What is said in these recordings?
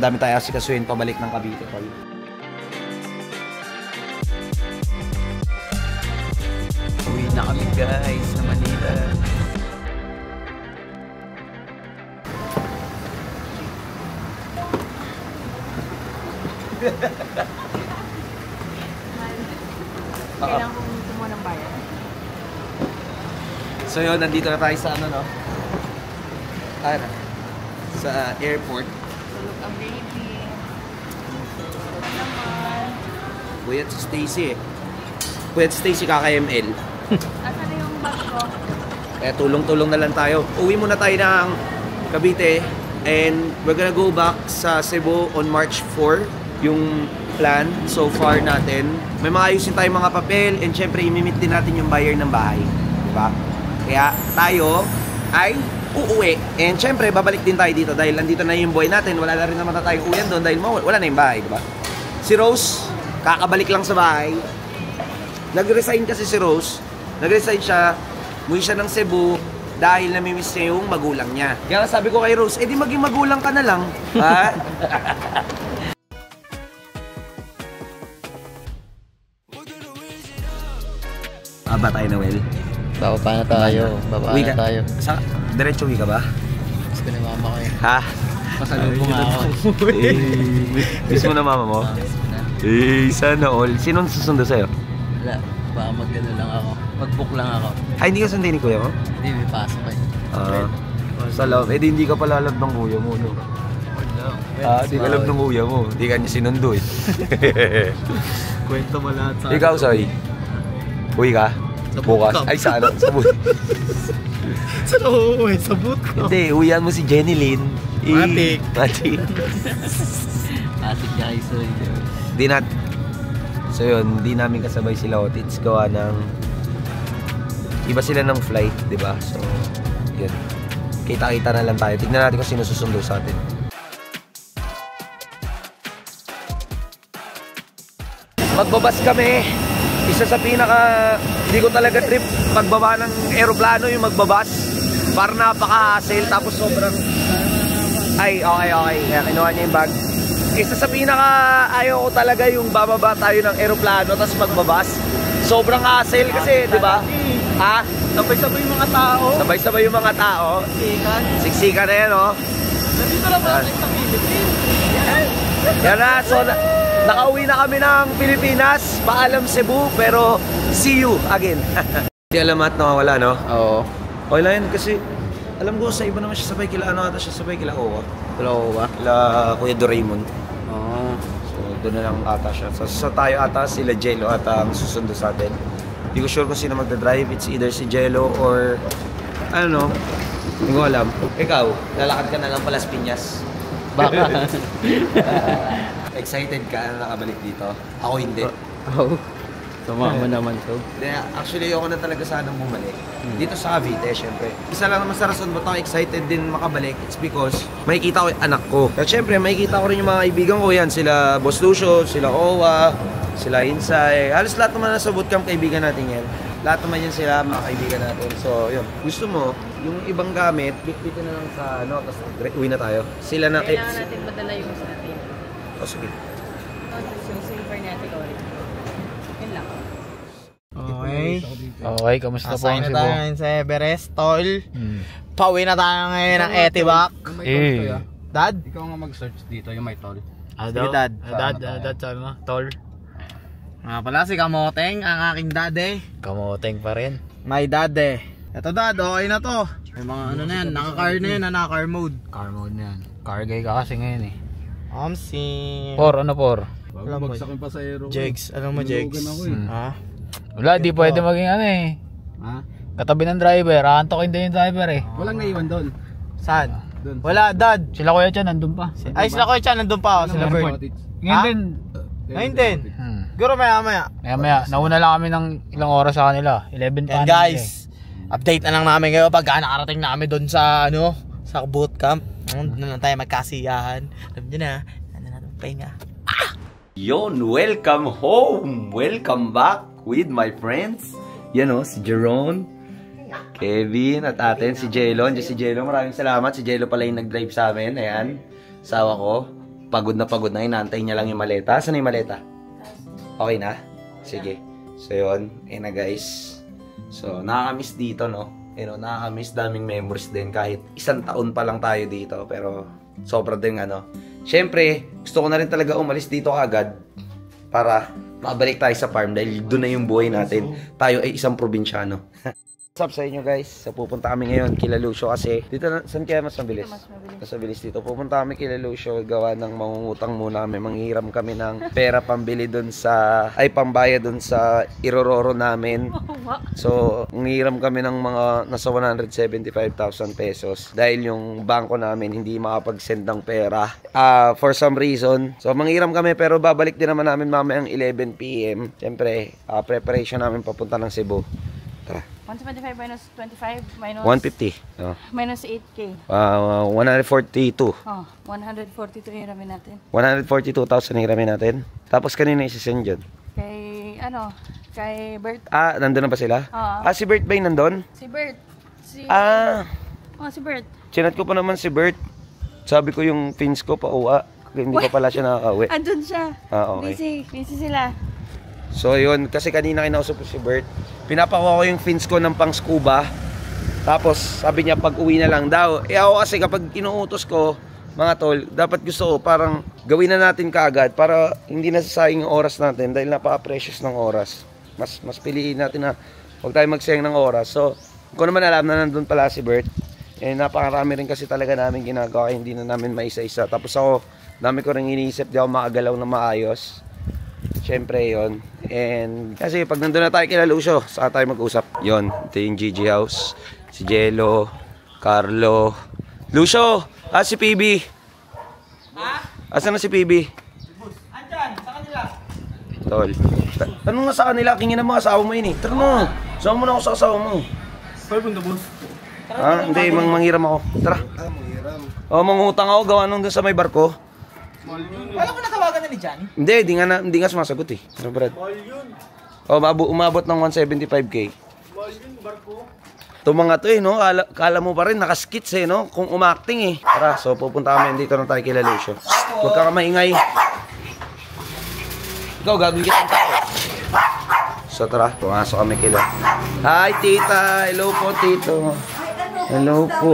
Dami tayo asikasuhin pabalik ng Cavite, tol. Uwi na kami guys na Manila. Kailangan kong tumuha ng bayan. So yun, nandito na tayo sa ano, no? Sa airport. Tulog ang baby. Tulog naman. Puyat si Stacy eh. Puyat si Stacy kaka-ML. Asan na yung bag ko? Kaya tulong-tulong na lang tayo. Uwi muna tayo ng Cavite. And we're gonna go back sa Cebu on March 4. Yung plan so far natin. May mga ayusin tayong mga papel. And syempre, imimit din natin yung buyer ng bahay. Diba? Kaya tayo ay uuwi. And syempre, babalik din tayo dito dahil nandito na yung buhay natin. Wala na rin naman na tayong uwian doon dahil wala na yung bahay, diba? Si Rose, kakabalik lang sa bahay. Nag-resign kasi si Rose. Nag-resign siya. Umuwi siya ng Cebu dahil namimiss niya yung magulang niya. Kaya sabi ko kay Rose, edi maging magulang ka na lang. Ha? Aba tayo, Noel. Bababa na tayo. Bababa na tayo. Diretso uwi ka ba? Gusto na mama ko eh. Ha? Pasalubong ako. Miss mo na mama mo? Sana all. Sinong susundo sa'yo? Wala. Baka mag-ano lang ako. Mag-book lang ako. Ay, hindi ka sundin ni kuya mo? Hindi, may pasok eh. Sa love. Eh, di hindi ka pala love ng kuya mo, no? Di ka love ng kuya mo. Di ka niya sinundo eh. Kwento mo lahat sa... Ikaw, Soy? Uwi ka? Bukas? Ay, sa ano? Sa boot. Saan ako uuwi? Sa boot ko? Hindi, uwian mo si Jenny Lynn. Matik. Matik. Matik niya kay Soy. Di nat. So yun, di namin kasabay sila Otits. Gawa ng... Iba sila ng flight, di ba? So, yun. Kita-kita na lang tayo. Tignan natin kung sino susundo sa atin. Magbabas kami. Isa sa pinaka... Hindi ko talaga trip pagbaba ng aeroplano yung magbabas. Para napaka-hassle. Tapos sobrang... Ay, okay. Kaya kinuha niya yung bag. Isa sa pinaka ayaw ko talaga yung bababa tayo ng aeroplano tapos magbabas. Sobrang hassle kasi, di ba? Ha? Sabay-sabay yung mga tao. Sabay-sabay yung mga tao. Siksikan. Siksikan na yan, oh. Nandito na pala sa Philippines. Yan na, so nakauwi na kami ng Pilipinas. Paalam Cebu, pero see you again. Hindi alam at nakawala, no? Oo. Okay lang yan kasi alam ko sa iba naman siya sabay kila ano ata siya sabay kila Owa. Wala ko ba? Kila Kuya Doraemon. Oo. So doon na lang ata siya. So tayo ata sila Jello ata ang susundo sa atin. Hindi ko sure kung sino magdadrive. It's either si Jello or ano, hindi ko alam. Ikaw, lalakad ka na lang pala sa Piñas. Baka. Excited ka na nakabalik dito? Ako hindi. Oo. Tumama naman to. Actually, ako na talaga sanang bumalik. Dito sa Cavite, syempre. Isa lang naman sa rason ba't ako excited din makabalik. It's because makikita ko yung anak ko. At syempre, makikita ko rin yung mga kaibigan ko yan. Sila Boss Lucio, sila Owa, sila Insay. Halos lahat naman nasa bootcamp kaibigan natin yan. Lahat naman yan sila, mga kaibigan natin. So, yun. Gusto mo, yung ibang gamit, bit-bitin na lang sa ano, tapos uwi na tayo. Sila na... Kailangan natin madala yung sa atin. Oh, sige. Yung silver natin ulit. Yun lang. Okay, kamusta po ang Assign na Cebu? tayo ngayon sa Everest, tol. Pauwi na tayo ngayon ng Etibac. Dad? Ikaw nga mag-search dito, yung may toll. Sige, Dad. Dad, sabi mo, tol. Nga pala si Kamoteng, ang aking daddy. Kamoteng pa rin. My daddy. Ito, Dad, okay na to. May mga ano na yan, naka-car na yan, naka-car mode. Car mode na yan. Car guy ka kasi ngayon eh. Si... Ano por? Alam mo, Bagsak yung pasahero. Jegs. Alam mo, Jegs. Nulugan ako eh. Ha? Wala, di pwede maging ano eh. Ha? Katabi ng driver, aantokin din yung driver eh. Walang naiwan doon. Saan? Doon. Wala, Dad. Sila kuya dyan, nandun pa. Ay, sila ko siya, nandun pa ako, sila Bird. Ngayon din. Ngayon din. Guro maya. Maya, nauna lang kami ng ilang oras sa kanila. 11 pa. Yan guys, update na lang namin kayo pag nakarating na kami doon sa ano, sa bootcamp. Doon na lang tayo magkasiyahan. Alam nyo na, ano na itong pahinga. Yon, welcome home! Welcome back with my friends. Yan o, si Jeron, Kevin, at atin si Jello. Andiyan si Jello, maraming salamat. Si Jello pala yung nag-drive sa amin. Ayan, sawa ko. pagod na inaantay niya lang yung maleta. Saan yung maleta? Okay na? Sige. So yun, na guys. So nakakamiss dito, no? Nakakamiss, daming memories din kahit 1 taon pa lang tayo dito, pero sobra din Syempre, gusto ko na rin talaga umalis dito agad para makabalik tayo sa farm dahil doon na yung buhay natin. Tayo ay isang probinsyano. What's up sa inyo guys? So pupunta kami ngayon kila Lucio kasi dito saan kaya mas mabilis? Mas mabilis dito. Pupunta kami kila Lucio gawa ng mangungutang muna kami. Manghiram kami ng pera pambili doon sa pambayad doon sa irororo namin. So manghiram kami ng mga nasa 175,000 pesos dahil yung bangko namin hindi makapag-send ng pera for some reason. So manghiram kami pero babalik din naman namin mamayang 11 PM. Siyempre, preparation namin papunta ng Cebu. Tara. 175 minus 25 minus 150. minus 8K. 142. 142 hiramin natin. 142,000 hiramin natin. Tapos kanina isisend yun. Kay Bert. Nandun na ba sila? Si Bert ba yung nandun? Si Bert. Si Bert. Chinat ko pa naman si Bert. Sabi ko yung fins ko pa uwa. Hindi pa pala siya nakakauwi. Andun siya. Okay. Busy sila. So yun, kasi kanina kinausap ko si Bert. Pinapakuha ko yung fins ko ng pang scuba. Tapos sabi niya pag uwi na lang daw. Ako kasi kapag inuutos ko, mga tol, dapat gusto ko parang gawin na natin kaagad para hindi nasasayang yung oras natin dahil napaka-precious ng oras. Mas piliin natin na huwag tayo magsayang ng oras. So, kung naman alam na nandun pala si Bert, napakarami rin kasi talaga namin ginagawa, hindi na namin maisa-isa. Tapos ako, dami ko rin iniisip, di ako makagalaw na maayos. Siyempre yon. And kasi pag nandun na tayo kila Lucio, saka tayo mag-usap. Yon, ito yung Gigi House. Si Jello, Carlo, Lucio, si PB. Asan na si PB? Andyan, sa kanila. Tol. Ano nga sa kanila? Kingin ang mga asawa mo yun eh. Tara na. Sama mo na ako sa asawa mo. Hindi, manghiram ako. Tara. Mangutang ako. Gawa nung dun sa may barko. Alam ko natawagan na ni Johnny. Hindi nga sumasagot eh. Ano Brad? Umabot ng 175K. Ito mga to no? Kala mo pa rin, nakaskits no? Kung umakting eh. Tara, so pupunta kami dito na tayo kila Lucio. Huwag ka maingay. Ikaw, gagawin kita ang tao. So tara, pumasok kami kila. Hi tita! Hello po tito. Hello po.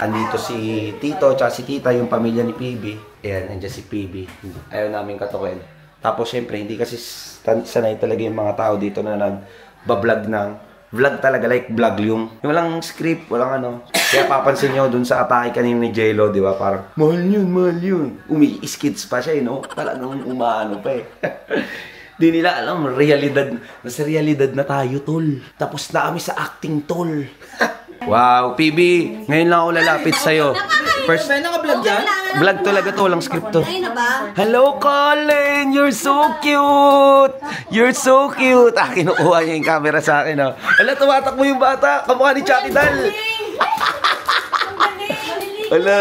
Andito si Tito at si Tita, yung pamilya ni PB. Ayan, nandiyan si PB. Ayaw namin katukin. Tapos syempre, hindi kasi sanay talaga yung mga tao dito na nag-vlog ng vlog talaga, like vlog yung walang script, walang ano. Kaya papansin nyo dun sa atake kanina ni Jello, di ba? Parang, mahal yun. Umi-skits pa siya, no? Talagang umaano pa eh. Di nila alam, nasa realidad na tayo, tol. Tapos na kami sa acting, tol. Wow, PB, ngayon lang ako lalapit sa'yo. First, naka-vlog yan? vlog talaga to, walang script to. Hello, Colin! You're so cute! You're so cute! Kinukuha niya yung camera sa akin, oh. Ala, tumatakbo yung bata. Kamukha ni Chucky Doll. Ala,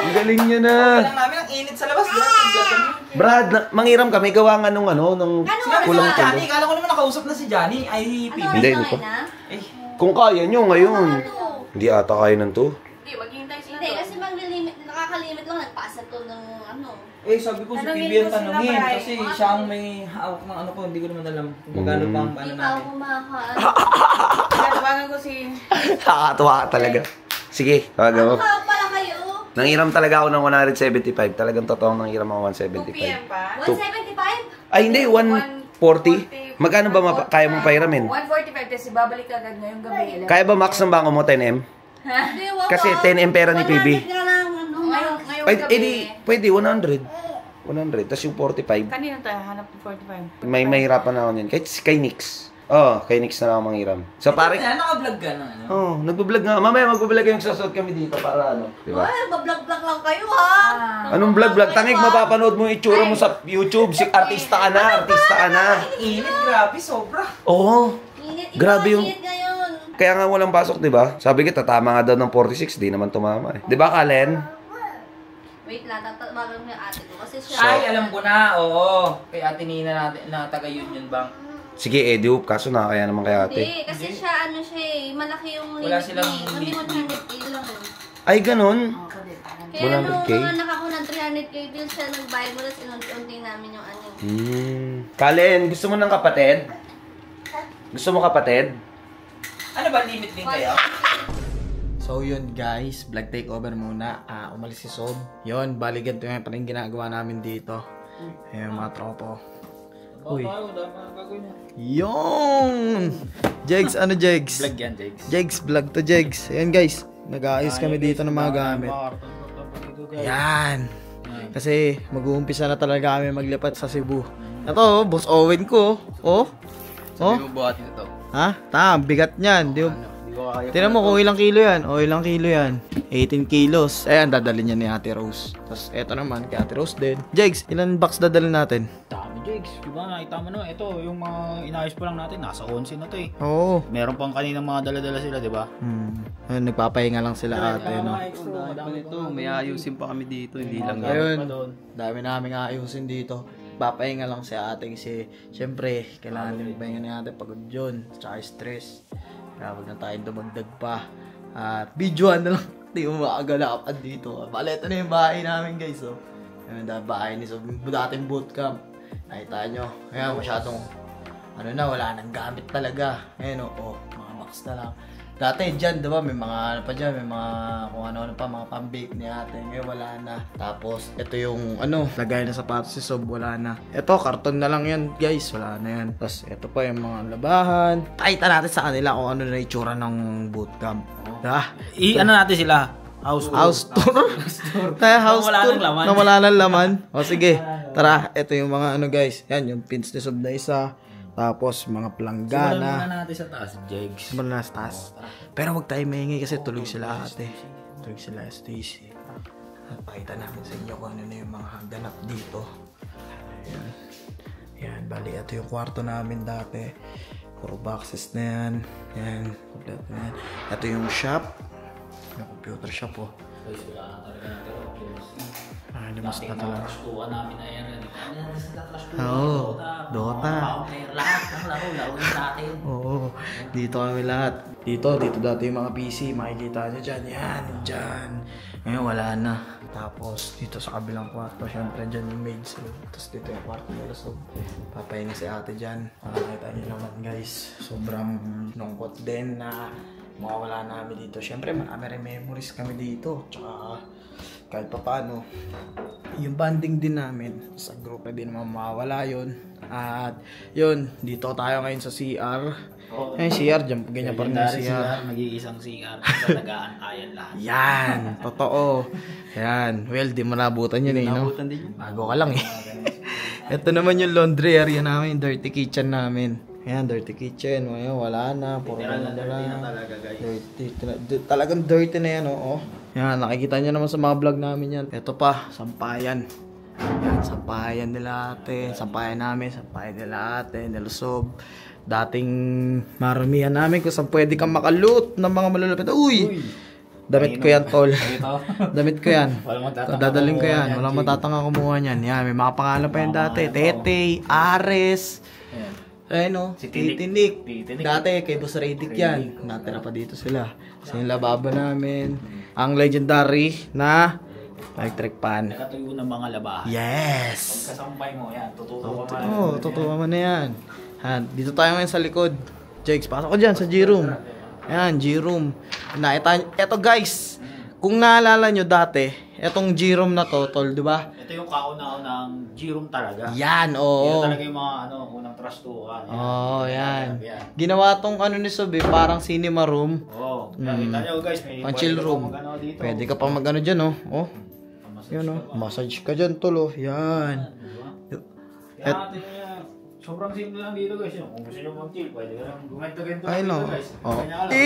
ang galing niya na. Alam namin ang init sa labas. Brad, manghiram kami. Gawa nga nung kulang Johnny, tulo. kala ko naman nakausap na si Johnny. Ay, PB. Hindi ko. Kung kaya nyo ngayon. Hindi ata kaya ng to. Hindi, maghihintay sila. Hindi, kasi nakakalimit lang, nagpasa to ng ano. Sabi ko si Tanungin PB ang mo sila, tanungin. Bray. Kasi siya ang may hawak ng ano ko. Hindi ko naman alam kung magkano pa ang ano Hindi pa natin. ako makakaan. Tawagan ko si... Nakakatuwa ka talaga. Sige, tawagan mo. Hawak pala kayo. Nanghiram talaga ako ng 175. Talagang totoong nanghiram ako 2 PM 175. pa. 175? Ay, hindi. 140? Magkano ba kaya mong pahiramin? 145 kasi babalik agad ngayong gabi. Kaya ba max ng bangko mo 10M? Hindi, wag. Kasi 10M pera ni PB. 100 na lang, ano. Ngayong Ay, gabi. edi, pwede 100. 100. Tapos yung 45. Kanina tayo hanap ng 45. May mahirapan na ako niyan. Kahit kay Nix. Kay Nix na lang ako manghiram. So pare, Naka-vlog ka na ano? nagbablog nga. Mamaya magbablog kayong sasod kami dito para ano. Diba? Ay, bablog-vlog lang kayo, ha? Anong vlog? Tangig, mapapanood mo yung itsura mo sa YouTube. Artista ka na. Init, grabe, sobra. Oo. Init, Grabe yung- init ngayon. Kaya nga walang pasok, di ba? Sabi kita, tama nga daw ng 46, di naman tumama eh. Di ba, Kalen? Wait lang, tatawagan mo yung ate ko. Kasi siya... Ay, alam ko na, oo. Kay Ate Nina natin, na taga-Union Bank. Sige, Edu, kaso nakakaya naman kay ate. Hindi, kasi siya, ano siya eh, malaki yung Wala limit silang niya eh. Kami limit. 100 lang eh. Ay, ganun. Kaya nung 100K? mga ako ng 300k bills siya, nagbayad mo, tapos inunti-unti namin yung ano. Kalin, gusto mo ng kapatid? Gusto mo kapatid? Ano ba, limit din kayo? So yun guys, vlog takeover muna. Umalis si Sob. Yun, bali ganito yung pa rin ginagawa namin dito. Ayun mga tropo. Uy. Yung Jegs, ano Jegs? Vlog yan, Jegs. Jegs, vlog to Jegs. Ayan guys, nag-aayos kami dito ng mga gamit. Yan. Kasi mag-uumpisa na talaga kami maglipat sa Cebu. Ito, Boss Owen ko. Oh. Oh. Hindi mo buhatin ito. Ha? Bigat niyan. Di Tingnan mo kung ilang kilo yan. O ilang kilo yan. 18 kilos. Ayan, dadalhin niya ni Ate Rose. Tapos eto naman, kay Ate Rose din. Jegs, ilan box dadalhin natin? Dami, Jegs. Diba, nakita mo no? Ito, yung mga inayos pa lang natin. Nasa 11 na to eh. Oo. Meron pang kaninang mga dala-dala sila, diba? Ayun, nagpapahinga lang sila ate, no? May ayusin pa kami dito, hindi lang yan. Ayun, dami namin ayusin dito. Papahinga lang si ate kasi syempre, kailangan din pahinga ni ate pagod yun. Tsaka stress. Kaya wag na tayo dumagdag pa. At videoan na lang. Hindi mo makagalapan dito. Bale, ito na yung bahay namin guys. Oh. Yung bahay ni Sob, dating bootcamp. Nakita nyo. Kaya masyadong, wala nang gamit talaga. Ayan mga box na lang. Dati dyan, diba, may mga pa dyan, may mga kung ano pa, mga pambake ni ate. Ngayon wala na. Tapos, ito yung lagay na sapatos si Sob, wala na. Ito, karton na lang yan, guys, wala na yan. Tapos, ito pa yung mga labahan. Pakita natin sa kanila kung ano na itsura ng bootcamp. Ano natin sila? House tour? House Wala tour nang laman. na wala nang laman. O sige, tara, ito yung mga guys. Yan, yung pins ni Sob na isa. Tapos, mga planggana. Simulan muna natin sa taas, Jegs. Simulan na sa taas. Pero wag tayo maingay kasi tulog sila ate. Tulog sila Stacy. At pakita namin sa inyo kung ano na yung mga ganap dito. Ayan. Ayan, bali ito yung kwarto namin dati. Puro boxes na yan. Ayan, kompleto na yan. Ito yung shop. Yung computer shop oh. Guys, wala na talaga natin. Limas na talaga. Tuwa namin na yan. Oo, Dota. Lahat ng laro natin. Oo, dito kami lahat. Dito dati yung mga PC, makikita nyo dyan. Yan, dyan. Ngayon wala na. Tapos dito sa kabilang kwarto, syempre dyan yung maids room. Tapos dito yung kwarto nila. So, papahinga si ate dyan. Makikita nyo naman guys. Sobrang lungkot din na mawawala namin dito. Syempre marami rin memories kami dito. Tsaka kahit pa paano, yung banding din namin sa group na din mawawala yun. At yun, dito tayo ngayon sa CR. Ayun, CR, dyan ganyan pa rin yung CR. Mag-iisang CR. Sa tagaan lahat. Yan, totoo. Yan, well, di mo nabutan yun eh, no? Bago ka lang eh. Ito naman yung laundry area namin, dirty kitchen namin. Ayan, dirty kitchen. Ngayon, wala na. Puro na talaga, guys. Dirty. Talagang dirty na yan, oo. Yan, nakikita nyo naman sa mga vlog namin yan. Ito pa, sampayan. Yan, sampayan nila ate. Sampayan namin, sampayan nila ate. Nilusob. Dating maramihan namin kung saan pwede kang makaloot ng mga malalapit. Uy! Damit ko yan, tol. Damit ko yan. Dadaling ko yan. Walang matatanga kumuha niyan. Yan, may mga pangalan pa yan dati. Tete, Ares. Ayun o, si Titinik. Dati kay Boss Radic yan. Natira pa dito sila. Sa yung lababo namin. Ang legendary na electric pan. Nakatuyo ng mga labahan. Yes! Kasampay mo, yan. Tutuwa ka. Oo, totoo man na yan. Dito tayo ngayon sa likod. Jakes, pasok ko dyan sa G-Room. Ayan, G-Room. Eto guys, kung naalala nyo dati, etong G-Room na to, tol, di ba? Ito yung kauna-unang G-Room talaga. Yan, oo. Ito talaga yung mga unang trustukan. Oo, yan. Ginawa tong ni Sobe, parang cinema room. Oo. Nakita nyo guys, may Pang chill room. dito. Pwede ka pa mag-ano dyan, oh. Oh. Yan, oh. Massage ka dyan, tol, oh. Yan. Kaya natin sobrang simple lang dito guys. Kung gusto nyo mag-chill, pwede ka lang gumento-gento Ay, dito no. guys. Oh. Kanya ka lang.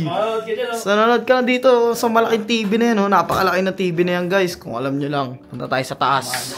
Manonood ka dyan, oh. So, nanonood ka lang dito sa malaking TV na yan, oh. Napakalaki na TV na yan, guys. Kung alam nyo lang. Punta tayo sa taas.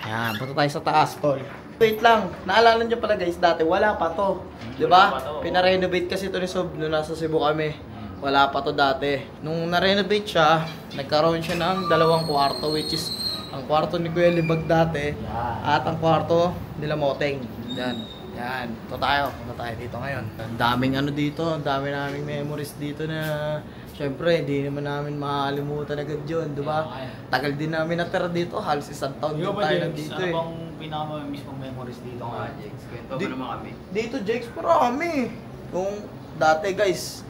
Yan, punta tayo sa taas, tol. Wait lang. Naalala nyo pala, guys, dati wala pa to. Diba? Pinarenovate kasi ito ni Sob nung nasa Cebu kami. Wala pa to dati. Nung na-renovate siya, nagkaroon siya ng 2 kwarto, which is ang kwarto ni Kuya Libag dati at ang kwarto nila Moteng. Yan. Yan. Punta tayo dito ngayon. Ang daming dito, ang dami naming memories dito na syempre, hindi naman namin makakalimutan agad yun, di ba? Tagal din namin natira dito, halos isang taon din Ikaw ba, tayo Jex? nandito Ano eh. bang pinaka-miss mong memories dito nga? Jex, kwento Di- mo naman kami. Dito, Jex, marami. Kung dati, guys,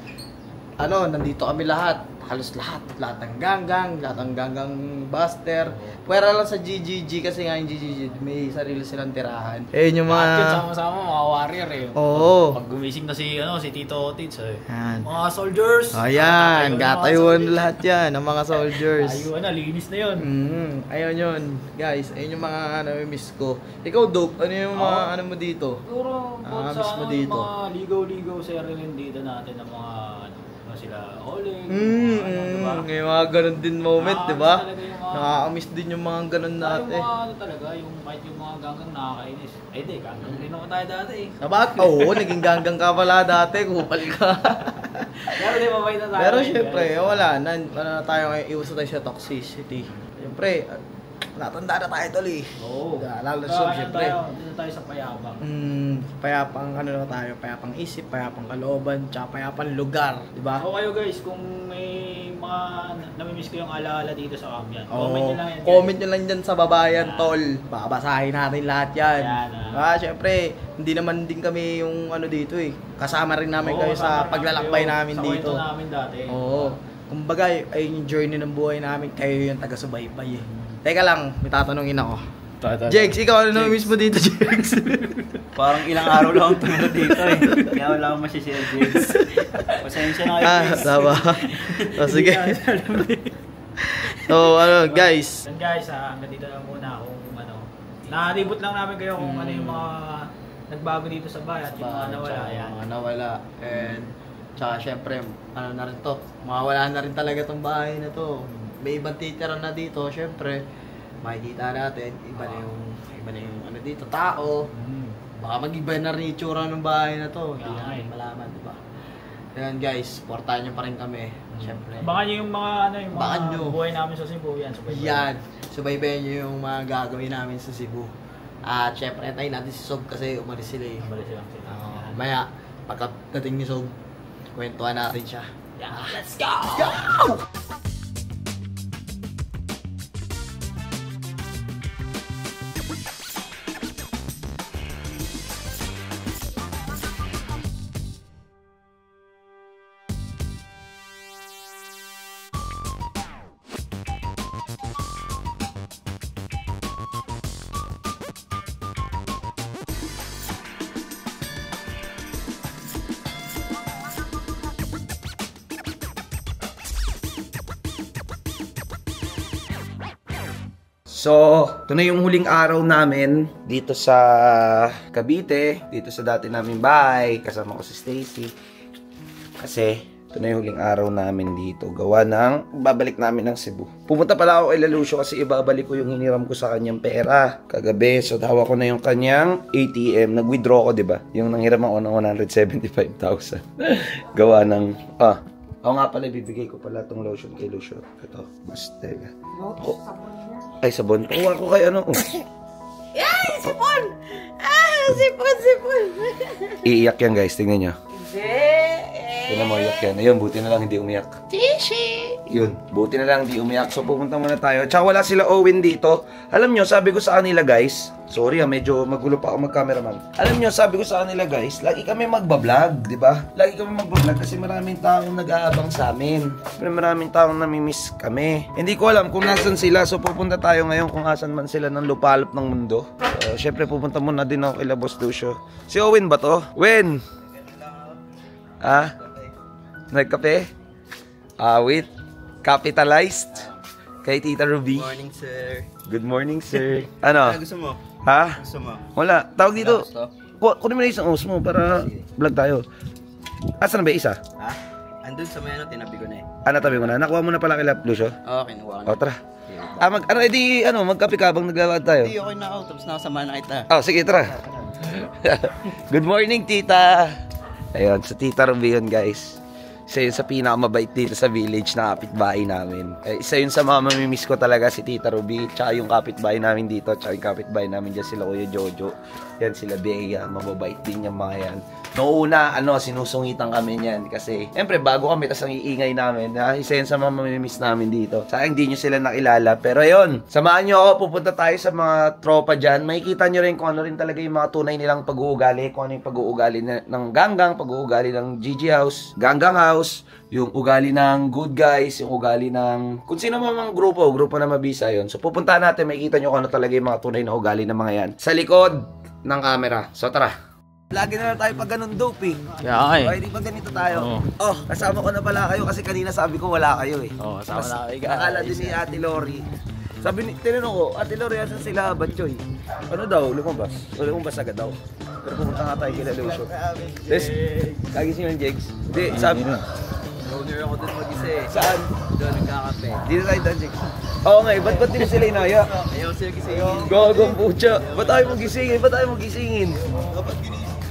nandito kami lahat. Halos lahat ng ganggang buster. Pwera lang sa GGG kasi nga yung GGG may sarili silang tirahan. Eh yung Lahat yun, mga sama-sama, mga warrior eh. Oo. Pag gumising na si Tito Tits eh. Yan. Mga soldiers. Ayan, Tatayuan ng mga gatayuan soldiers. lahat yan ng mga soldiers. Ayun na, linis na yun. Ayun yun. Guys, ayun yung mga miss ko. Ikaw, Dope, ano yung mga Oo. ano mo dito? Siguro, Ah, sa miss mo dito. mga ligaw-ligaw sa rin dito natin ng mga sila Oleg. Yung mga ganun din moment, di ba? Talaga yung mga- Nakakamiss din yung mga ganun Yung dati. mga talaga, kahit yung mga ganggang nakakainis. Eh di, ganggang din ako tayo dati eh. Sabat? Oo, naging ganggang ka pala dati, kupal ka. Pero di, mabait na tayo. Pero ngayon, syempre, guys. wala na tayo ngayon, iwas na tayo sa toxicity. Syempre, natanda na tayo tol eh. Oo. Lalo sa syempre. Dito tayo sa payabang. Payapang na tayo, payapang isip, payapang kalooban, tsaka payapang lugar, di ba? So kayo guys, kung may mga namimiss ko yung alaala dito sa Cambian, comment Oo. nyo lang yan. Comment nyo lang dyan sa babayan, tol. Babasahin natin lahat yan. Yan, Syempre, hindi naman din kami yung dito eh. Kasama rin namin Oo, kayo kasama sa rin paglalakbay kayo namin sa dito. kwento namin dati. Oo. Kumbaga, ay yung journey ng buhay namin, kayo yung taga-subaybay eh. Teka lang, may tatanungin ako. Jex, ikaw ano na miss mo dito, Jex? Parang ilang araw lang ang tumira dito eh. Kaya wala akong masishare, Jex. Pasensya na kayo, please. Tama. Sige. So, guys. Then guys, hanggang dito lang muna kung nakalibot lang namin kayo kung ano yung mga nagbago dito sa bayan at yung mga nawala. Yan. Mga nawala. And, tsaka syempre, na rin to. Mawawala na rin talaga tong bahay na to. May ibang titira na dito, syempre. Makikita natin, iba na yung dito, tao. Baka mag-iba na rin yung itsura ng bahay na to. Hindi Yeah, natin malaman, di ba? Ayan guys, supportahan nyo pa rin kami. Syempre. Abangan nyo yung mga, yung Abangan mga nyo. buhay namin sa Cebu. Yan, subaybay. Yan. Subaybayan nyo yung mga gagawin namin sa Cebu. At syempre, tayo natin si Sob kasi umalis sila eh. Balik lang sila. Yan. Maya, pagkadating ni Sob, kwentuhan natin siya. Yeah, let's go! So, ito na yung huling araw namin dito sa Cavite, dito sa dati naming bahay, kasama ko si Stacy. Kasi, ito na yung huling araw namin dito, gawa ng babalik namin ng Cebu. Pumunta pala ako kay Lalucio kasi ibabalik ko yung hiniram ko sa kanyang pera kagabi. So, hawak ko na yung kanyang ATM. Nag-withdraw ko, di ba? Yung nanghiram ako ng 175,000. Gawa ng, ako nga pala, bibigay ko pala itong lotion kay Lucio. Ito, mas teka. Ay, sabon. Kuha ko kay Ay, sipon! Sipon! Iiyak yan, guys. Tingnan nyo. Hindi. Tingnan mo, iyak yan. Ayun, buti na lang hindi umiyak. Tishi! Yun, buti na lang hindi umiyak. So, pupunta muna tayo. Tsaka wala sila Owen dito. Alam nyo, sabi ko sa kanila, guys. Sorry medyo magulo pa ako mag-cameraman. Alam nyo, sabi ko sa kanila, guys, lagi kami magbablog, di ba? Lagi kami magbablog kasi maraming taong nag-aabang sa amin. Maraming taong namimiss kami. Hindi ko alam kung nasan sila. So, pupunta tayo ngayon kung nasan man sila ng lupalop ng mundo. So, syempre, pupunta muna din ako kay Boss Lucio. Si Owen ba to? Wen! Nagkape? Wait. Capitalized? Kay Tita Ruby. Morning, sir. Good morning, sir. Ano? Gusto mo? Ha? Gusto mo? Wala. Tawag dito. Gusto? Kunin mo na isang os mo para vlog tayo. Asan na ba isa? Ha? Andun sa may tinabi ko na eh. Tabi mo na. Nakuha mo na pala kay Lucio. Oo, kinuha ko na. O, tara. Magkape ka bang naglalakad tayo? Hindi, okay na ako. Tapos nakasama na kita. Oh, sige, tara. Good morning, tita. Ayun, sa Tita Ruby yun, guys. Isa yun sa pinakamabait dito sa village na kapitbahay namin. Isa yun sa mga mamimiss ko talaga si Tita Ruby, tsaka yung kapitbahay namin dito, tsaka yung kapitbahay namin dyan sila Kuya Jojo. Yan sila Bea, mababait din yung mga yan. Noong una, sinusungitan kami niyan kasi, siyempre, bago kami, tas ang iingay namin, isa yun sa mga mamimiss namin dito. Sayang di nyo sila nakilala, pero yun, samahan nyo ako, pupunta tayo sa mga tropa dyan. Makikita nyo rin kung ano rin talaga yung mga tunay nilang pag-uugali, kung ano yung pag-uugali ng ganggang, pag-uugali ng GG House, Ganggang House, yung ugali ng Good Guys, yung ugali ng kung sino mga grupo na mabisa yun. So pupunta natin, makikita nyo kung ano talaga yung mga tunay na ugali ng mga yan sa likod ng camera. So tara. Lagi na lang tayo pag ganun dope eh. Kaya Okay, di ba ganito tayo? Kasama ko na pala kayo kasi kanina sabi ko wala kayo eh. kasama na kayo guys. Nakala din ni Ate Lori. Sabi ni, tinanong ko, Ate Lori, asan sila Batchoy? Ano daw, lumabas? Lumabas agad daw. Pero pumunta nga tayo kila Lucio. Des, kagising yung Jegs. Di, sabi na. Owner ako dun mag-isa eh. Saan? Doon nagkakape. Dito tayo doon, Jegs. Oo nga eh, ba't din sila inaya? Ayaw sila gisingin. Gagong pucha. Ba't tayo magisingin? Ba't tayo magisingin?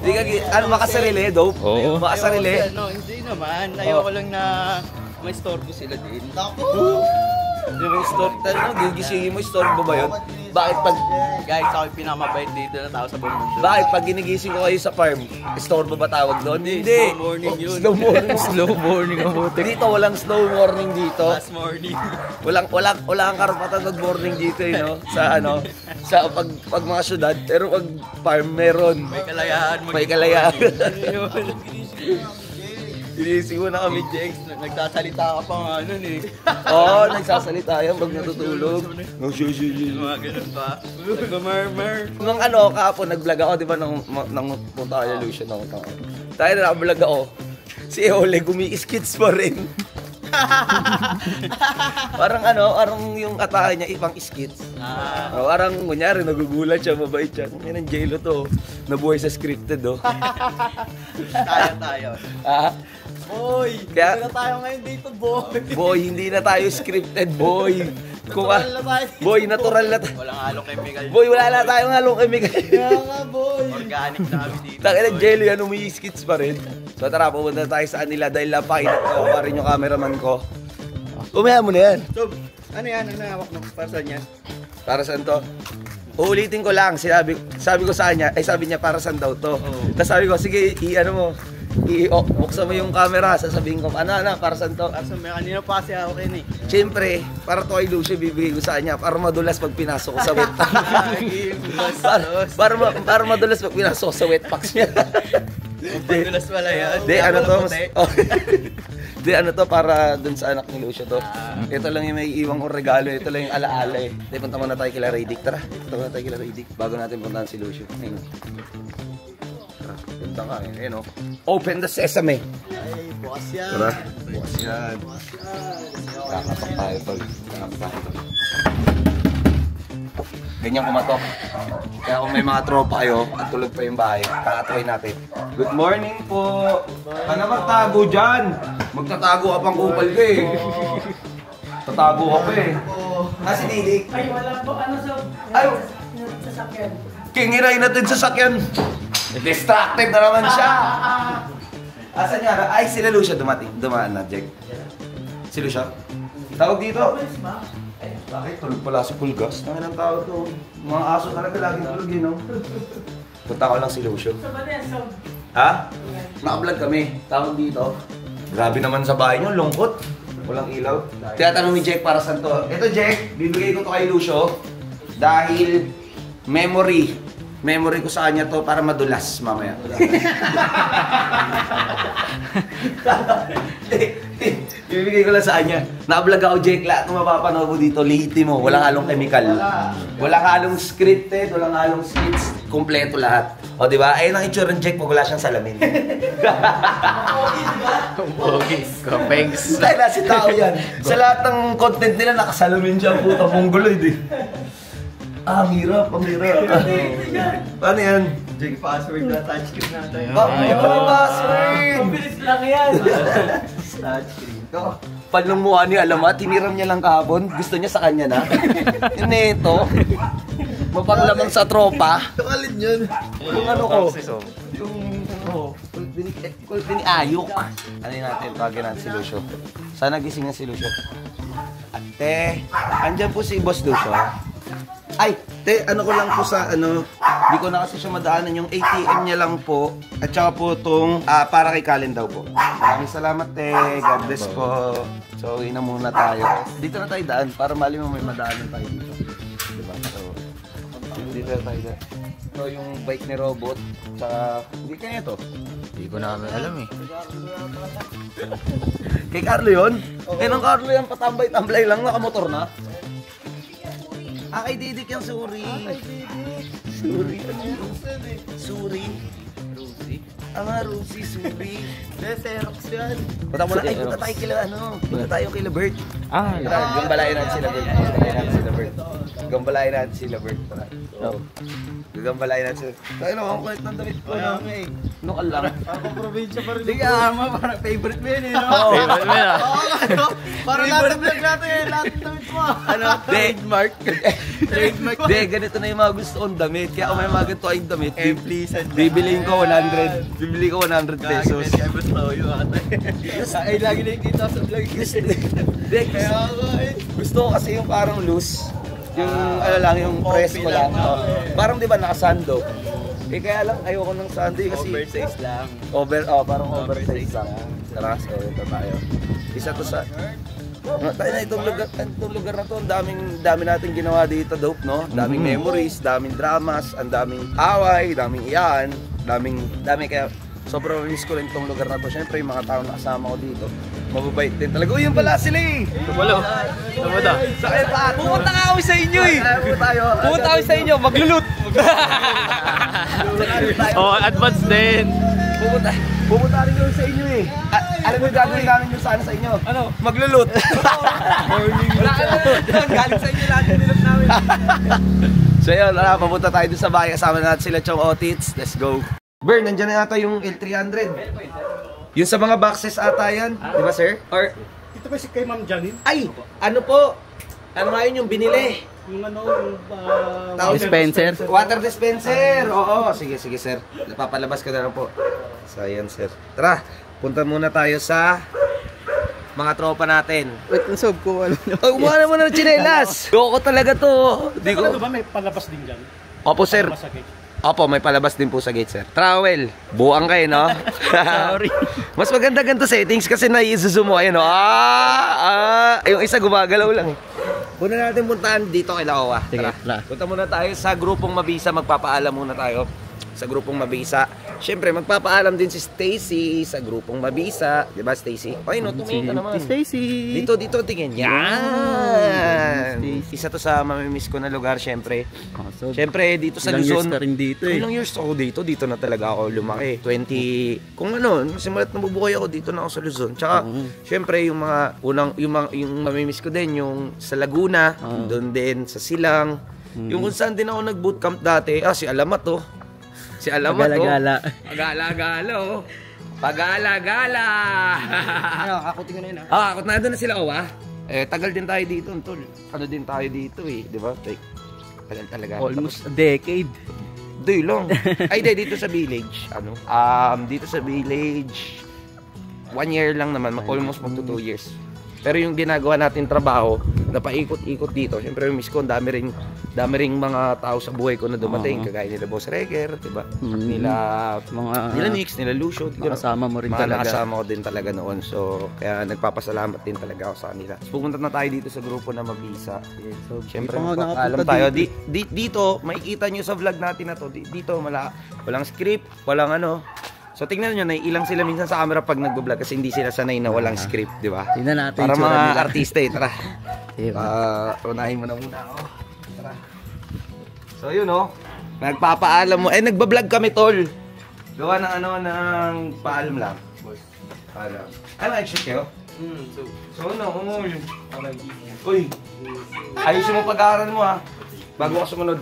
Di ka, makasarili, dope? Oo. Makasarili? Hindi naman. Ayaw ko lang na may storbo sila din. Di ba yung store? Gigisingin mo, store ba yun? Bakit pag... Guys, ako yung pinamabait dito na tao sa buong mundo. Bakit pag ginigising ko kayo sa farm, store ba tawaag doon? Hindi. Slow morning yun. Slow morning. Slow morning ang buti. Dito walang slow morning dito. Last morning. Walang karapatan mag-morning dito, no? Sa pag mga syudad, pero pag farm meron. May kalayaan. May kalayaan. Ginising mo na kami, Jex. Nagsasalita ka pa nga nun eh. Oo, nagsasalita yan pag natutulog. Mga ganun pa. Nagmamurmur. Nung kahapon, nag-vlog ako, di ba, nang punta ka Lucian ako. Tayo na naka-vlog ako. Si Ole, gumi-skits pa rin. parang yung atake niya, ibang skits. Parang, kunyari, nagugulat siya, mabait siya. Kung yan ang J-Lo to, nabuhay sa scripted, oh. Tayo. Boy, Kaya- hindi na tayo ngayon dito, boy. Boy, hindi na tayo scripted, boy. Natural na tayo. Boy, natural na tayo. Walang halong chemical. Boy, wala na tayong halong chemical. Kaya nga, boy. Organic na kami dito. Takina Jello yan, umi-skits pa rin. So tara, pupunta tayo sa kanila dahil napakita ko pa rin yung cameraman ko. Umaya mo na yan. So, ano yan? Ano hawak mo? Para saan yan? Para saan to? Uulitin ko lang, sabi ko sa kanya, sabi niya para saan daw to. Tapos sabi ko, sige, buksan mo yung camera, sasabihin ko, ano, para saan to? Para saan? Kanina pa kasi ako rin eh. Siyempre, para to kay Lucio, bibigay ko sa kanya, para madulas pag pinasok ko sa wet packs. para madulas pag pinasok ko sa wet packs niya. Pagdulas pala yan. Ano to, para dun sa anak ni Lucio to. Ito lang yung may iwang kong regalo, ito lang yung alaala eh. Punta muna tayo kila Raydick, tara. Punta muna tayo kila Raydick, bago natin puntahan si Lucio. Ayun. Tara, punta ka eh. Ayun oh. Open the sesame. Ay, bukas yan. Tara, bukas yan. Kakatok tayo tol. Ganyan kumatok. Kaya kung may mga tropa kayo at tulog pa yung bahay, kakatry natin. Good morning po! Ano magtago dyan? Magtatago ka pang kupal ka eh. Tatago ka pa eh. Si Didik. Ay, wala po. Ay! Sasakyan. Kingiray natin sa sakyan. Distracted na naman siya. Asan niya? Ay, sila Lucia dumaan na, Jack. Si Lucia? Tawag dito. Bakit? Tulog pala si Pulgas. Nang ang tawag to. Mga aso talaga laging tulog yun, no? Punta ko lang si Lucio. Ha? Naka-vlog kami. Tawag dito. Grabe naman sa bahay niyo, lungkot. Walang ilaw. Tinatanong ni Jack para saan to. Ito, Jack, bibigay ko to kay Lucio. Dahil memory ko sa kanya to para madulas mamaya. Bibigay ko lang sa kanya. Naka-vlog ako, Jake. Lahat ng mapapanood mo dito, lihiti mo. Walang halong chemical. Walang halong scripted, walang halong skits. Kompleto lahat. O, di ba? Ayun ang itsura ng Jake pag wala siyang salamin. Pogi. Kapengs. Dahil na si tao yan. Sa lahat ng content nila, nakasalamin siya. Puta, mongoloid eh. Ang hirap. Paano yan? Jake, password na touchscreen natin. Password! Mabilis lang yan. Touchscreen. Panlong mukha ni Alamat, tiniram niya lang kahapon. Gusto niya sa kanya na. Yun ito. Mapaglamang sa tropa. Tukalin yun. Yung ano ko. Yung ano, Ayok. Ano yun natin? Tawagin natin si Lucio. Sana gising na si Lucio. Ate, andyan po si Boss Lucio. Ay, te, ano ko lang po sa di ko na kasi siya madaanan yung ATM niya lang po. At saka po itong para kay Kalin daw po. Maraming salamat, te. God bless po. So, uwi na muna tayo. Dito na tayo daan para mali mo may madaanan tayo dito. Diba? So, dito na tayo daan. So, yung bike ni Robot. Saka, hindi kaya ito. Hindi ko namin alam eh. Kay Carlo yun? Eh, nang Carlo yan, patambay-tambay lang, nakamotor na. Kay Didik yung Suri. Suri. Ano yun? Suri. Rusi. Rusi, Suri. Xerox yan. Punta muna. Ay, punta tayo kila, punta tayo kila Bert. Gambalayan natin sila Bert. Gambalayan natin sila Bert. Gambalayan natin sila. Tayo na, ang kulit ng damit ko. Ano ka lang? Ako probinsya pa rin. Hindi ka ama, parang favorite mo yun eh, no? Favorite mo yan. Parang lahat ng vlog natin eh, lahat ng damit mo. Trademark. Trademark. Hindi, ganito na yung mga gusto kong damit. Kaya kung may mga ganito ay damit, bibiliin ko 100. Bibili ko 100 pesos. Ay, lagi na yung kita sa vlog. Gusto ko kasi yung parang loose. Yung lang, yung press ko lang. Parang di ba nakasando? Kaya lang ayoko ng sando kasi Oversize lang. parang oversize lang. Tara, so ito tayo. Isa to sa tayo na itong lugar na to, ang dami natin ginawa dito, dope, no? Daming memories, daming dramas, ang daming away, daming iyan, daming kaya sobrang miss ko rin itong lugar na to. Syempre yung mga tao na kasama ko dito, mababait din talaga. Uy, yung pala sila eh! Tumalo. Tumada. Sakit pa! Pumunta nga kami sa inyo eh! Pumunta kami sa inyo, maglulut! Advance din. Pumunta rin kami sa inyo eh. Alam mo yung gagawin namin yung sana sa inyo? Ano? Maglulut! Wala ka na! Galing sa inyo lahat yung nilut namin. So yun, papunta tayo dun sa bahay. Kasama natin sila Chong Otits. Let's go! Bern, nandiyan na yata yung L300. Yung sa mga boxes ata yan. Di ba, sir? Or, Ito ba si kay Ma'am Janine? ay! Ano po? Ano nga yun yung binili? Yung yung Dispenser. Water dispenser! Oo, sige, sir. Napapalabas ko na lang po. So, ayan, sir. Tara, punta muna tayo sa mga tropa natin. Wait, nasob ko. Ano Umuha na muna ng tsinelas! Loko talaga to. Di Ano ko... ba may palabas din dyan? Opo, sir. Masakit. Opo, may palabas din po sa gate, sir. Trowel. Buang kayo, no? Sorry. Mas maganda ganito settings kasi nai-zoom mo. Ayun, no? Yung isa gumagalaw lang. Muna natin puntahan dito kay Laowa. Sige, Tara. Punta muna tayo sa grupong Mabisa. Magpapaalam muna tayo sa grupong Mabisa. Siyempre, magpapaalam din si Stacy sa grupong Mabisa. Diba, Stacy? Ay, no, tumingin ka naman. Stacy. Dito, tingin. Yan! Isa to sa mamimiss ko na lugar, siyempre. Siyempre, dito sa Ilang Luzon. years ka rin dito eh. Ilang years ako dito. Dito na talaga ako lumaki. 20... Kung simulat na bubuhay ako, dito na ako sa Luzon. Tsaka, siyempre, yung mga unang... Yung mamimiss ko din, yung sa Laguna. Doon din, sa Silang. Yung kung saan din ako nag-bootcamp dati. Si Alamat, oh. Si Alamat, Gala-gala. Gala-gala, oh. Pagala-gala. Kakutin ko na yun, Kakot na doon na sila, tagal din tayo dito, tol. Ano din tayo dito, eh. Di ba? Tagal talaga. Almost a decade. Doy lang. Ay, dito sa village. Dito sa village, 1 year lang naman. Almost magto 2 years. Pero yung ginagawa natin trabaho, napaikot-ikot dito. Siyempre, miss ko, dami ring mga tao sa buhay ko na dumating. Kagaya nila Boss Reger, diba? Nila Nix, nila Lucio. Nakasama mo rin mga talaga. nakasama ko din talaga noon. So, kaya nagpapasalamat din talaga ako sa kanila. So, pupunta na tayo dito sa grupo na Mabisa. So, Siyempre, hindi pa nga magpapaalam nakapunta tayo. dito. Dito, makikita nyo sa vlog natin na to. Dito, walang script, walang ano. So tingnan nyo na ilang sila minsan sa camera pag nagbo-vlog kasi hindi sila sanay na walang script, di ba? Tingnan natin Para yung tsura mga nila. artista tara. Diba? Unahin mo na muna ako. Tara. So yun nagpapaalam mo. Nagba-vlog kami, tol. Gawa ng paalam lang. Paalam. Ano, action kayo? So Uy. Ayusin mo pag-aaral mo, ha. Bago ka sumunod.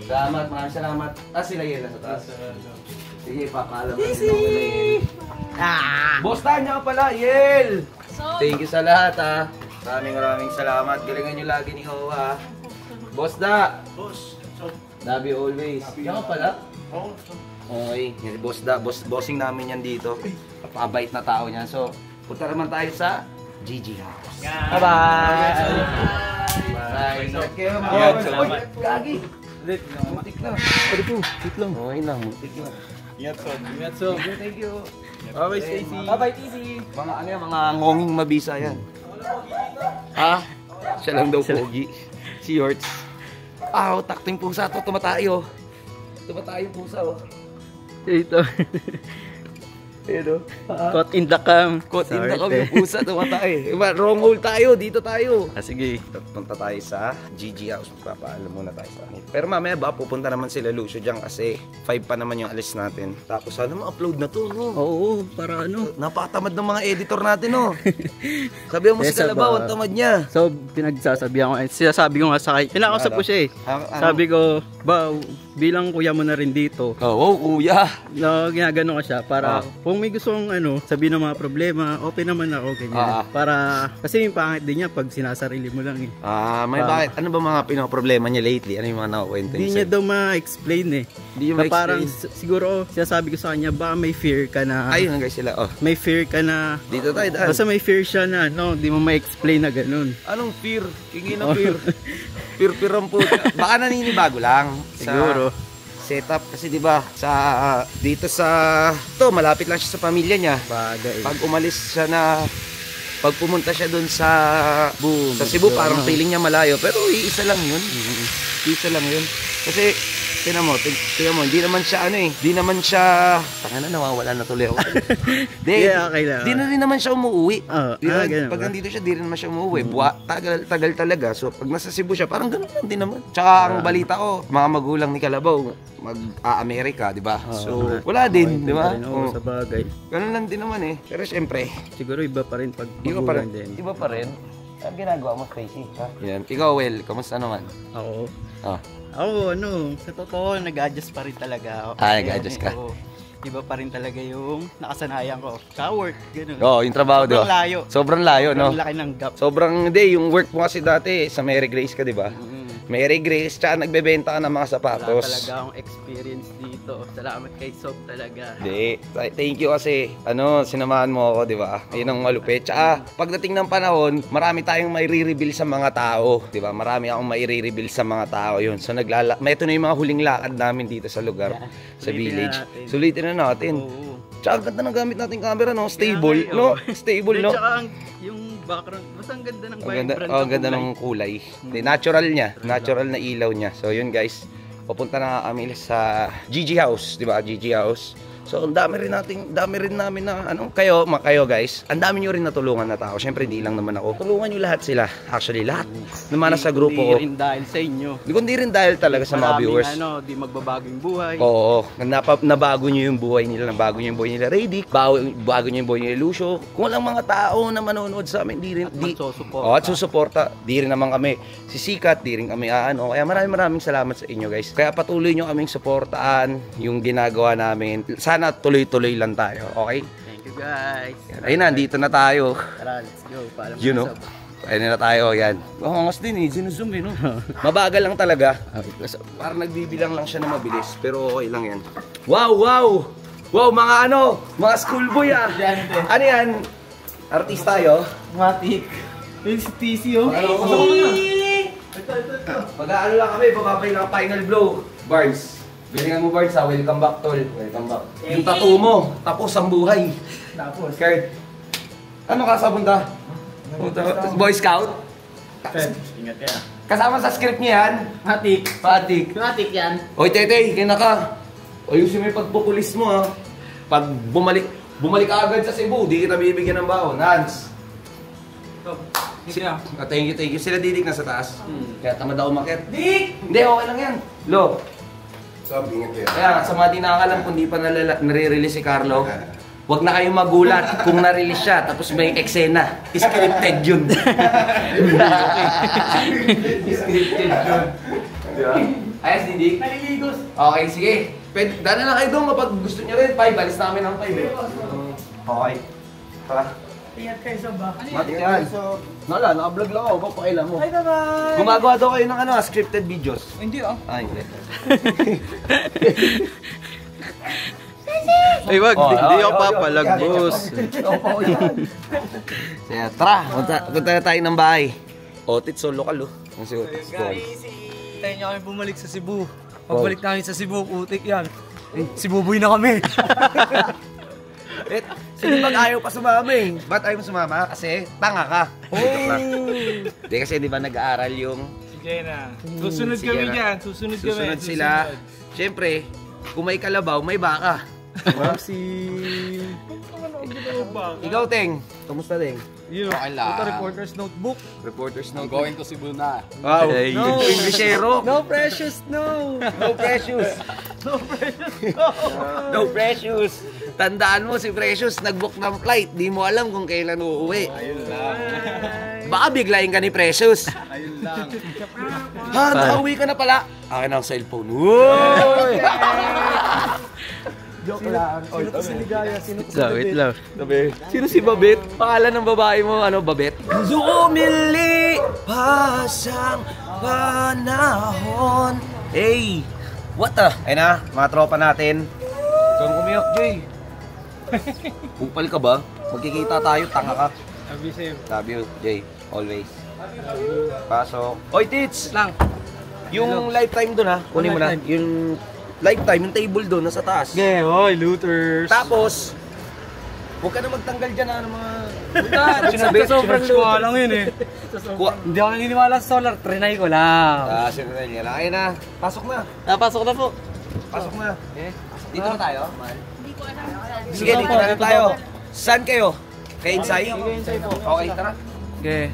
Salamat, maraming salamat. Sila yun nasa taas. Sige, papaalam mo din ako. Boss Tanya ka pala, Yel! Thank you sa lahat, ha. Maraming salamat. Galingan nyo lagi ni Hoa, ha. Boss Da! Boss! Love you always. Yan ka pala? Okay, bossing namin yan dito. Napakabait na tao niyan. So, punta naman tayo sa GG House. Bye-bye! Bye! Ingat kayo mga Salamat. Gagi! Muntik na. Pwede po, sit lang. Okay lang, muntik na. Ingat so. Ingat so. Thank you. Bye-bye, Stacy. Bye-bye, TC. Mga ano yan, mga ngonging mabisa yan. Ha? Siya lang daw pogi. Si Yorts. Takto yung pusa to, tumatayo. Tumatayo yung pusa, oh. Ito. Pero, Caught in the cam. Caught in the cam yung pusa, tumatay. Wrong hole tayo, dito tayo. Sige. Punta tayo sa GG House. Papaalam muna tayo sa kanila. Pero mamaya ba, pupunta naman sila Lucio dyan kasi 5 pa naman yung alis natin. Tapos sana ma-upload na to, no? Oo, para ano. Napakatamad ng mga editor natin, no? Sabi mo si Kalabaw, ang tamad niya. So, pinagsasabihan ko. Sinasabi ko nga sa kanya. Pinakausap ko siya eh. Sabi ko, bilang kuya mo na rin dito. Oo, kuya. No, ginagano ko siya para kung may gusto kong sabihin ng mga problema, open naman ako ganyan. Para kasi yung pangit din niya pag sinasarili mo lang eh. May bakit? Ano ba mga pinoproblema niya lately? Ano yung mga nakukwento niya? Hindi niya daw ma-explain eh. Hindi niya ma-explain. Parang siguro sinasabi ko sa kanya, ba may fear ka na. Ayun guys sila. May fear ka na. Dito tayo daan. Basta may fear siya na hindi mo ma-explain na ganun. Anong fear? Kingi na fear. Fear-fearan po. Baka naninibago lang. Siguro. Setup kasi 'di ba dito sa malapit lang siya sa pamilya niya. Bagay. Pag umalis siya pag pumunta siya doon sa Cebu parang feeling niya malayo pero iisa lang 'yun. Isa lang 'yun. Kasi tingnan mo, hindi naman siya nawawala na tuloy ako. Okay lang. Di na rin naman siya umuwi. Pag ba? nandito siya, di rin naman siya umuwi. Tagal talaga. So, pag nasa Cebu siya, parang gano'n lang din naman. Tsaka, ang balita ko, mga magulang ni Kalabaw, mag-Amerika, di ba? So, wala din, di ba? Sa bagay. Ganun lang din naman eh. Pero syempre, Siguro iba pa rin pag iba pa magulang din. Iba pa rin. Ang ginagawa mo, Tracy, ha? Yan. Ikaw, Well, kamusta naman? Ako. Oh. Ako, sa totoo, nag-adjust pa rin talaga ako. Nag-adjust ka? Oo. Iba pa rin talaga yung nakasanayan ko. Sa work, gano'n. Oo, yung trabaho, di ba? Sobrang layo. Sobrang layo, no? Sobrang laki ng gap. Yung work mo kasi dati sa Mary Grace ka, di ba? Mary Grace, tsaka nagbebenta ka ng mga sapatos. Wala talaga akong experience dito. Salamat kay Sob talaga. Hindi. Thank you kasi, sinamahan mo ako, di ba? Ayun ang malupit. Tsaka, pagdating ng panahon, marami tayong may re-reveal sa mga tao, di ba? Marami akong may re-reveal sa mga tao, yun. So, ito na yung mga huling lakad namin dito sa lugar, sa village. Sulitin na natin. Oo. Tsaka, ang ganda ng gamit nating camera, no? Stable, no? Stable, no? Tsaka yung background, basta ang ganda ng vibrant. Ang ganda ng kulay. Natural niya. Natural na ilaw niya. So yun guys, papunta na kami sa GG House, di ba? GG House. So ang dami rin namin na kayo guys, ang dami niyo rin natulungan na tao. Syempre hindi lang naman ako. Tulungan niyo lahat sila. Actually lahat naman sa grupo ko. Hindi rin dahil sa inyo. Hindi rin dahil talaga sa mga viewers. Di magbabago yung buhay. Oo, nabago niyo yung buhay nila, nabago niyo yung buhay nila Radic, bago niyo yung buhay nila Lucio. Kung walang mga tao na manonood sa amin, at susuporta. Di rin naman kami sisikat, di rin kami Kaya maraming salamat sa inyo guys. Kaya patuloy niyo kaming suportaan yung ginagawa namin. Sana tuloy-tuloy lang tayo, okay? Thank you guys. Ayun na, dito na tayo. Tara, let's go. You know, ayun na tayo, yan. Angas din zoom no? Mabagal lang talaga. Parang nagbibilang lang siya na mabilis, pero okay lang yan. Wow, mga mga schoolboy Ano yan? Artista tayo? Matik. Yung si TC, oh. Mag-aano lang kami, bababay lang final blow. Barnes. Galingan mo Barnes welcome back tol. Welcome back. Yung tattoo mo, tapos ang buhay. Tapos. Kurt. Ano ka sa punta? Boy Scout? Ingat ka. Kasama sa script niya yan? Matik. Matik yan. Oy Tete, kina ka. Ayusin mo yung pagpupulis mo ha. Pag bumalik ka agad sa Cebu, di kita bibigyan ng baon. Hans. Thank you. Sila Didik na sa taas. Kaya tamad ako umakyat. Dik! Hindi, okay lang yan. Lo. Sabi nga kaya. Kaya sa mga di nakakalam kung di pa nare-release si Carlo, wag na kayong magulat kung na-release siya tapos may eksena. Scripted yun. Scripted yun. Diba? Ayos, Didik? Naliligos. Okay, sige. Dala na kayo doon kapag gusto nyo rin. 5, balis namin ng 5 Okay. Tara. Ingat kayo sa ba? Matik yan. Nala, naka-vlog lang ako. Papakailan mo. Bye-bye! Gumagawa daw kayo ng scripted videos. Hindi hindi. Ay, wag. Oh, Di oh, ako oh, papalag, oh, boss. Kaya tara, punta na tayo ng bahay. Otit, so lokal oh. Ang si Otit. Tayo niya kami bumalik sa Cebu. Pagbalik namin sa Cebu, utik yan. Sibuboy na kami. Sige bang ayaw pa sumama eh? Ba't ayaw mo sumama? Kasi tanga ka. Hindi kasi di ba nag-aaral yung... Si Jenna. Susunod si kami Jenna. dyan. Susunod kami. Susunod sila. Siyempre, kung may kalabaw, may baka. Ikaw, Teng. Kamusta, Teng? Okay lang. Ito, reporter's notebook. Reporters I'm note. going to Cebu na. Wow. Hey. No. Englishero. No precious, no. No precious. No precious. Tandaan mo si Precious nag-book ng flight. Di mo alam kung kailan uuwi. Ayun lang. Baka biglayin ka ni Precious. Ayun lang. Ha, nakauwi ka na pala. Akin ang cellphone. Woy! Joke lang. Sino to si Ligaya? Sino to si Wait lang. Sino si Babet? Pangalan ng babae mo, ano, Babet? Lumilipas ang panahon. Hey! What the? Ayun na, mga tropa natin. Kung kumiyok, Jay. Upal ka ba? Magkikita tayo, tanga ka. Love you, Jay. Always. Pasok. Oy, Tits! Lang. Yung lifetime doon ha, kunin mo na. Yung lifetime, yung table doon, nasa taas. Okay, oy, looters. Tapos, huwag ka na magtanggal dyan ng mga... Sobrang ko lang yun eh. Kuha. Hindi ako naniniwala sa solar, trinay ko lang. Sinunod niya lang. Ayun na, pasok na. Pasok na po. Pasok na. Dito na tayo, man. Hindi ko alam saan. Sige, dito na lang tayo. Saan kayo? Kay Insay? Okay, tara. Okay.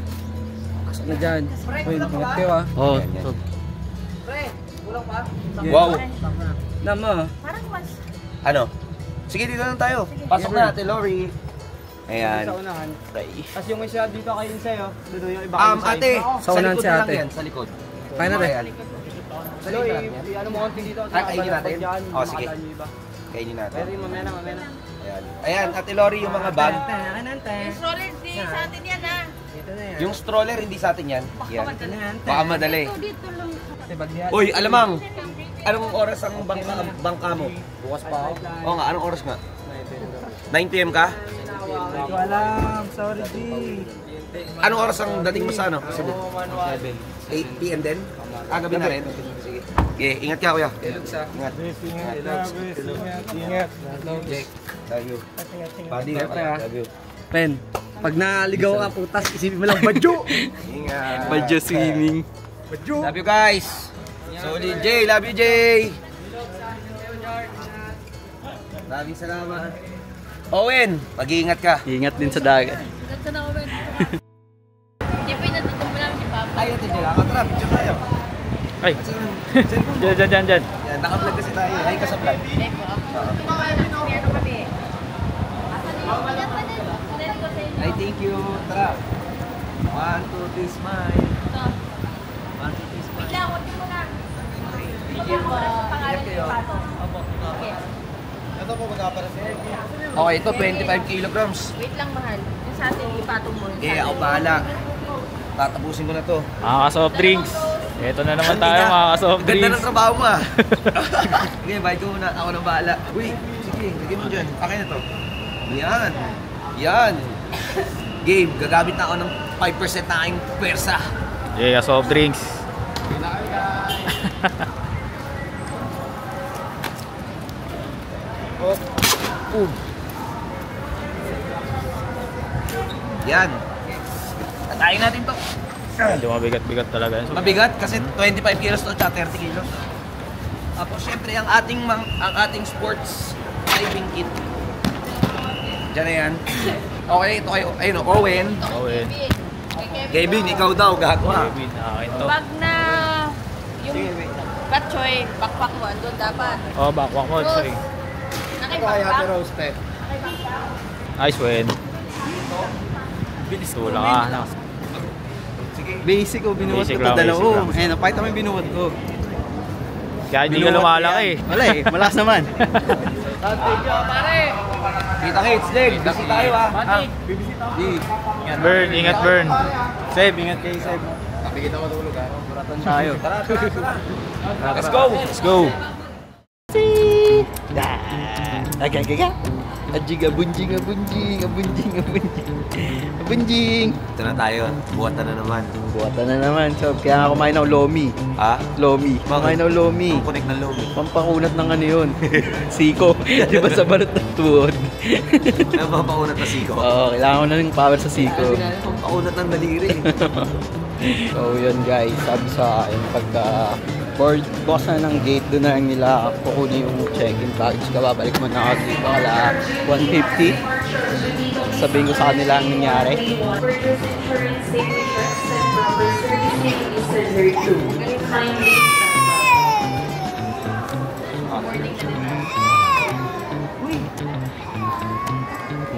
Pasok na dyan. Uy, ingat kayo ah. Oh, Wow. Nama. Parang mas... Ano? Sige, dito na tayo. Pasok na, Ate Lori. Ayan. Sa unahan. Tapos yung isa dito kay Insay oh. Doon yung iba kay Insay. Ate, Sa unahan likod si na lang ate. yan, sa likod. Kaya na rin. Ayan. Sa likod lang yan. Ano mo konti dito? Kainin natin? Oh, sige. Kainin natin. Mamaya na. Ayan. Ayan, Ate Lori, yung mga bag. Yung stroller, di sa atin yan ah. Yung stroller, hindi sa atin yan. Yan. Baka madali. Dito lang. Uy, alamang! Anong oras ang bangka mo? Bukas pa ako. Oo nga, anong oras nga? 9 PM ka? Hindi ko alam. Sorry, G. Anong oras ang dating mo sa ano? 8 PM din? Gabi na rin? Sige. Okay, ingat ka kuya. Ingat. Ingat. Jake, love you. Buddy, love you. Pen, pag naligaw ka putas, isipin mo lang badyo. Ingat. Badyo swimming. Love you guys. Solid Jay, love you Jay. Maraming salamat. Owen, mag-iingat ka. Ingat din sa dagat. Ingat ka na, Owen. Hindi pa yung natutumbo namin ni Papa. Ay, ito Jay. Tara, picture tayo. Ay. Diyan. Yan, naka-vlog kasi tayo. Ay, ka sa vlog. Ay po. Meron kami. Ay, thank you. Tara. 1, 2, 3, smile. 1, 2, 3, smile. Bigla, huwag mo na. Thank you. Pangalan ni Pato. Okay. Okay, ito 25 kilograms. Wait lang, mahal. Yung sa atin, ipatong mo. Eh, ako bahala. Tatapusin ko na to. Mga ka-soft drinks. Ito na naman tayo, mga ka-soft Ganda drinks. ng trabaho mo ah. Sige, bye ko muna. Ako na bahala. Uy, sige, lagyan mo dyan. Akin na to. Yan. Game, gagamit na ako ng 5% na aking pwersa. Yeah, soft drinks. Yan. Tatayin natin to. Medyo mabigat-bigat talaga yan. Mabigat kasi 25 kilos to at 30 kilos. Tapos syempre ang ating sports diving kit. Diyan na yan. Okay, ito kayo. Ayun o, Owen. Owen. Kevin, ikaw daw, gagawa. Kevin, akin to. Pag na yung batchoy, backpack mo, andun dapat. Oh, bakwak mo. Sorry. Naki-backpack. Nice win. Tula ka. No? Basic ko, binuwat Basic ko lang, to dalawa. basic lang. Ayun, napakita mo yung binuwat ko. Kaya hindi ka lumalaki. Wala eh, malakas naman. Kita kits, Leg. Busy tayo ah. Burn, ingat burn. Seb, ingat kayo, Seb. Kapigit ako tulog ha. Muratan tayo. Let's go. Let's go. Aga. Adjing, abunjing. Ito na tayo. Buwatan na naman. Buwatan na naman. So, kaya nga kumain ng lomi. Ha? Lomi. Kumain ng lomi. Ang connect ng lomi. Pampakunat ng ano yun. Siko. Di ba sa balot ng tuwod? Ang pampaunat na siko. Oo, kailangan ko na ng power sa siko. Pampaunat ng daliri. So, yun guys. Sabi sa akin, pagka board box na ng gate, doon na lang nila kukunin yung check-in package ka. Babalik mo na ako dito kala 150. Sabihin ko sa kanila ang nangyari.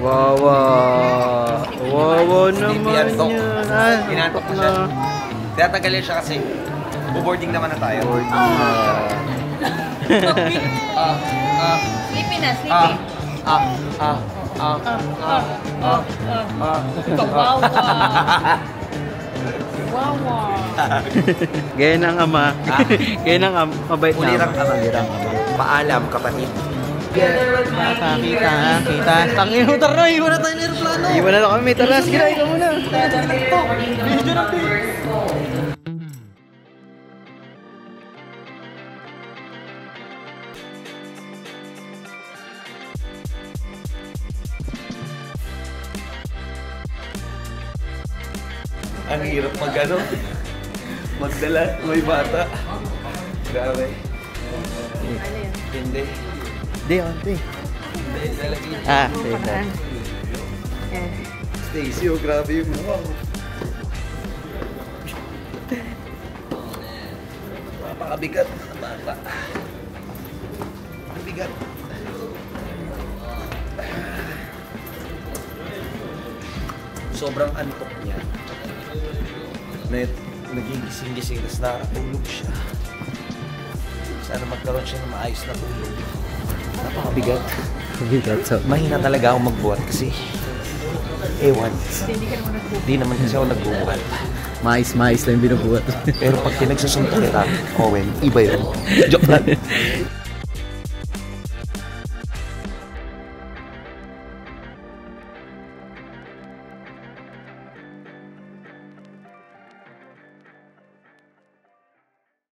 Wawa naman yan. Inantok ko siya. Kaya tagalin siya kasi boarding naman na tayo. Sleepy na, sleepy. Wawa. Gaya ng ama. Gaya ng mabait na Ulirang ama. Ulirang ama. Paalam, kapatid. Kita. Tangin mo, tara. Iwan na tayo ng aeroplano. Iwan na lang kami. Tara, sige na. Ikaw muna. Video na, Ang hirap magdala, may bata. Grabe. Hindi. Hindi, onti. Sige. Stacy, oh, grabe yung mukha mo. Napakabigat. Bata. Mabigat. Sobrang antok niya. Nagigising-gising, tapos nakatulog siya. Sana magkaroon siya ng maayos na tulog. Napakabigat. Mahina talaga ako magbuhat kasi ewan. Hindi naman kasi ako nagbubuhat. Mais lang binubuhat. Pero pag pinagsasuntok kita, Owen, iba yun. Joke lang.